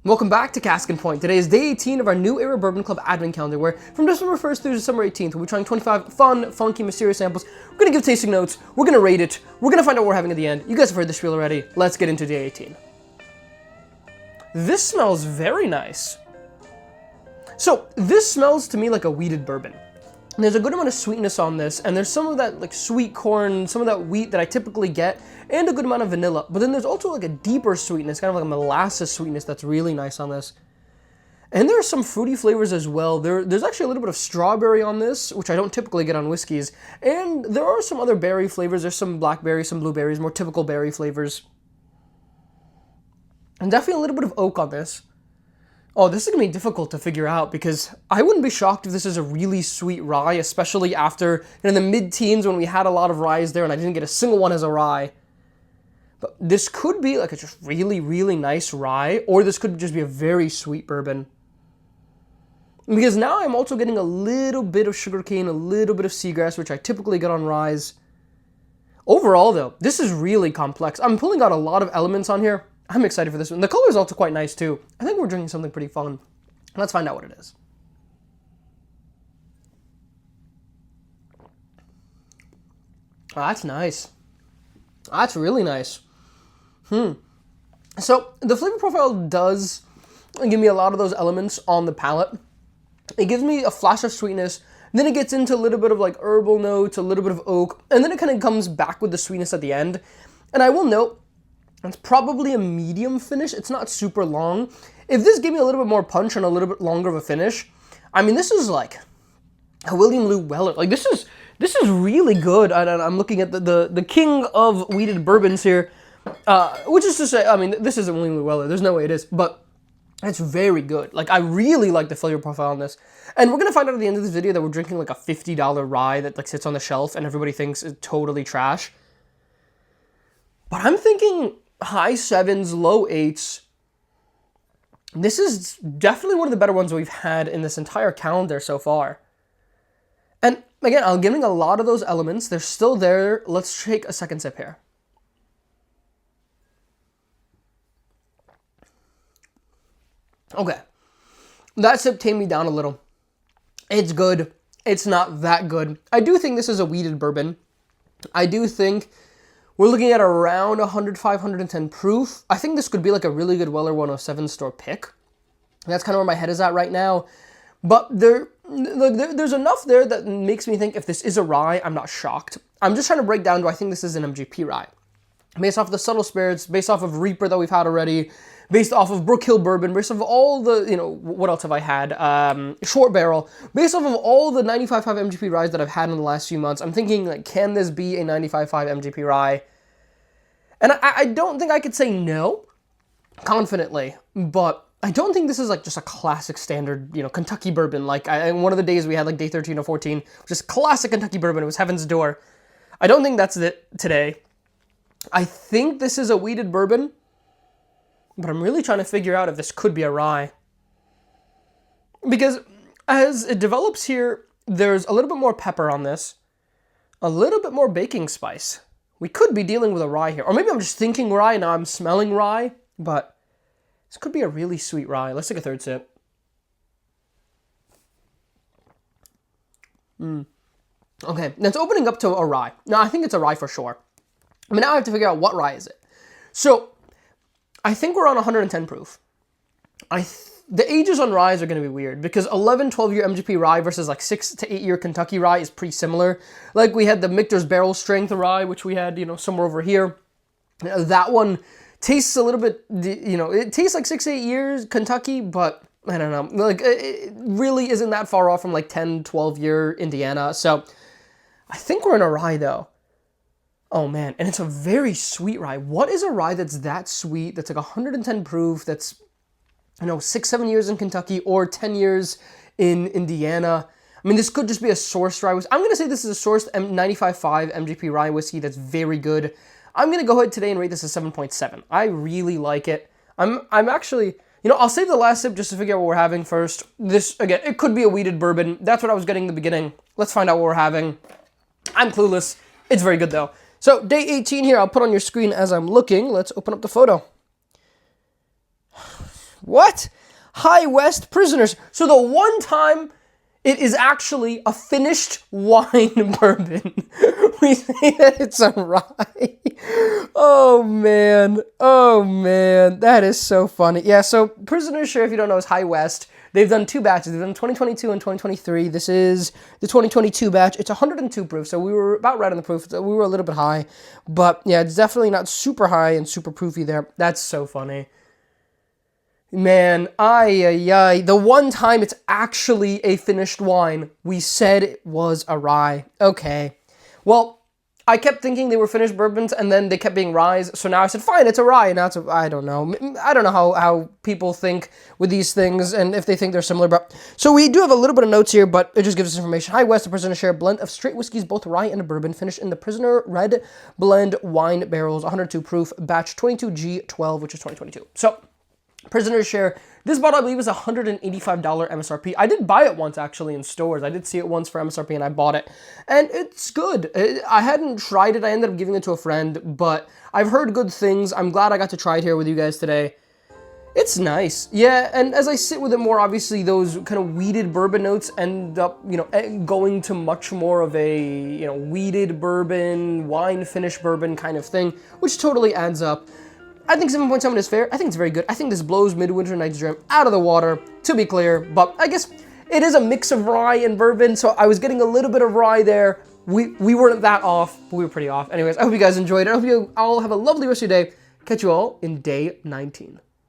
Welcome back to Cask and Point. Today is day 18 of our New Era Bourbon Club advent calendar, where from December 1st through December 18th, we'll be trying 25 fun, funky, mysterious samples. We're going to give tasting notes, we're going to rate it, we're going to find out what we're having at the end. You guys have heard the spiel already. Let's get into day 18. This smells very nice. So, this smells to me like a wheated bourbon. And there's a good amount of sweetness on this, and there's some of that like sweet corn, some of that wheat that I typically get, and a good amount of vanilla. But then there's also like a deeper sweetness, kind of like a molasses sweetness that's really nice on this. And there are some fruity flavors as well. There's actually a little bit of strawberry on this, which I don't typically get on whiskeys. And there are some other berry flavors. There's some blackberry, some blueberries, more typical berry flavors. And definitely a little bit of oak on this. Oh, this is going to be difficult to figure out because I wouldn't be shocked if this is a really sweet rye, especially after in the mid-teens when we had a lot of ryes there and I didn't get a single one as a rye. But this could be like a just really, really nice rye, or this could just be a very sweet bourbon. Because now I'm also getting a little bit of sugarcane, a little bit of seagrass, which I typically get on ryes. Overall, though, this is really complex. I'm pulling out a lot of elements on here. I'm excited for this one. The color is also quite nice, too. I think we're drinking something pretty fun. Let's find out what it is. Oh, that's nice. That's really nice. So, the flavor profile does give me a lot of those elements on the palate. It gives me a flash of sweetness, then it gets into a little bit of like herbal notes, a little bit of oak, and then it kind of comes back with the sweetness at the end. And I will note, it's probably a medium finish. It's not super long. If this gave me a little bit more punch and a little bit longer of a finish, I mean, this is like a William Lou Weller. Like this is really good. I'm looking at the king of wheated bourbons here, which is to say, I mean, this isn't William Lou Weller. There's no way it is, but it's very good. Like I really like the flavor profile on this. And we're gonna find out at the end of this video that we're drinking like a $50 rye that like sits on the shelf and everybody thinks is totally trash. But I'm thinking high 7s, low 8s. This is definitely one of the better ones we've had in this entire calendar so far. And again, I'm giving a lot of those elements. They're still there. Let's take a second sip here. Okay. That sip tamed me down a little. It's good. It's not that good. I do think this is a wheated bourbon. I do think we're looking at around 105, 110 proof. I think this could be like a really good Weller 107 store pick. That's kind of where my head is at right now. But there's enough there that makes me think if this is a rye, I'm not shocked. I'm just trying to break down, do I think this is an MGP rye? Based off of the subtle spirits, based off of Reaper that we've had already, based off of Brook Hill Bourbon, based off of all the, what else have I had? Short Barrel. Based off of all the 95.5 MGP ryes that I've had in the last few months, I'm thinking, like, can this be a 95.5 MGP rye? And I don't think I could say no, confidently, but I don't think this is, like, just a classic standard, Kentucky bourbon. Like, one of the days we had, like, day 13 or 14, just classic Kentucky bourbon. It was Heaven's Door. I don't think that's it today. I think this is a wheated bourbon, but I'm really trying to figure out if this could be a rye. Because as it develops here, there's a little bit more pepper on this, a little bit more baking spice. We could be dealing with a rye here. Or maybe I'm just thinking rye, now I'm smelling rye, but this could be a really sweet rye. Let's take a third sip. Okay, now it's opening up to a rye. Now, I think it's a rye for sure. I mean, now I have to figure out what rye is it. So, I think we're on 110 proof. The ages on ryes are going to be weird because 11, 12-year MGP rye versus like 6 to 8-year Kentucky rye is pretty similar. Like we had the Michter's Barrel Strength rye, which we had, somewhere over here. That one tastes a little bit, it tastes like 6 to 8 years Kentucky, but I don't know. Like it really isn't that far off from like 10, 12-year Indiana. So I think we're in a rye though. Oh man, and it's a very sweet rye. What is a rye that's that sweet, that's like 110 proof, that's, 6, 7 years in Kentucky or 10 years in Indiana? I mean, this could just be a sourced rye whiskey. I'm going to say this is a sourced 95.5 MGP rye whiskey that's very good. I'm going to go ahead today and rate this as 7.7. I really like it. I'm actually, I'll save the last sip just to figure out what we're having first. This, again, it could be a wheated bourbon. That's what I was getting in the beginning. Let's find out what we're having. I'm clueless. It's very good, though. So, day 18 here, I'll put on your screen as I'm looking. Let's open up the photo. What? High West Prisoners. So the one time it is actually a finished wine bourbon, we say that it's a rye. Oh man, that is so funny. Yeah, so Prisoner's Share, if you don't know, is High West. They've done 2 batches. They've done 2022 and 2023. This is the 2022 batch. It's 102 proof, so we were about right on the proof. We were a little bit high, but yeah, it's definitely not super high and super proofy there. That's so funny. Man, the one time it's actually a finished wine, we said it was a rye. Okay. Well, I kept thinking they were finished bourbons, and then they kept being ryes, so now I said, fine, it's a rye, and now it's a, I don't know. I don't know how people think with these things, and if they think they're similar, but, so we do have a little bit of notes here, but it just gives us information. High West, the Prisoner Share, blend of straight whiskeys, both rye and bourbon, finished in the Prisoner Red Blend wine barrels, 102 proof, batch 22G12, which is 2022. So, Prisoner's Share. This bottle, I believe, is $185 MSRP. I did buy it once, actually, in stores. I did see it once for MSRP, and I bought it. And it's good. I hadn't tried it. I ended up giving it to a friend, but I've heard good things. I'm glad I got to try it here with you guys today. It's nice. Yeah, and as I sit with it more, obviously, those kind of weeded bourbon notes end up, going to much more of a, weeded bourbon, wine-finished bourbon kind of thing, which totally adds up. I think 7.7 is fair. I think it's very good. I think this blows Midwinter Night's Dream out of the water, to be clear. But I guess it is a mix of rye and bourbon, so I was getting a little bit of rye there. We weren't that off, but we were pretty off. Anyways, I hope you guys enjoyed it. I hope you all have a lovely rest of your day. Catch you all in day 19.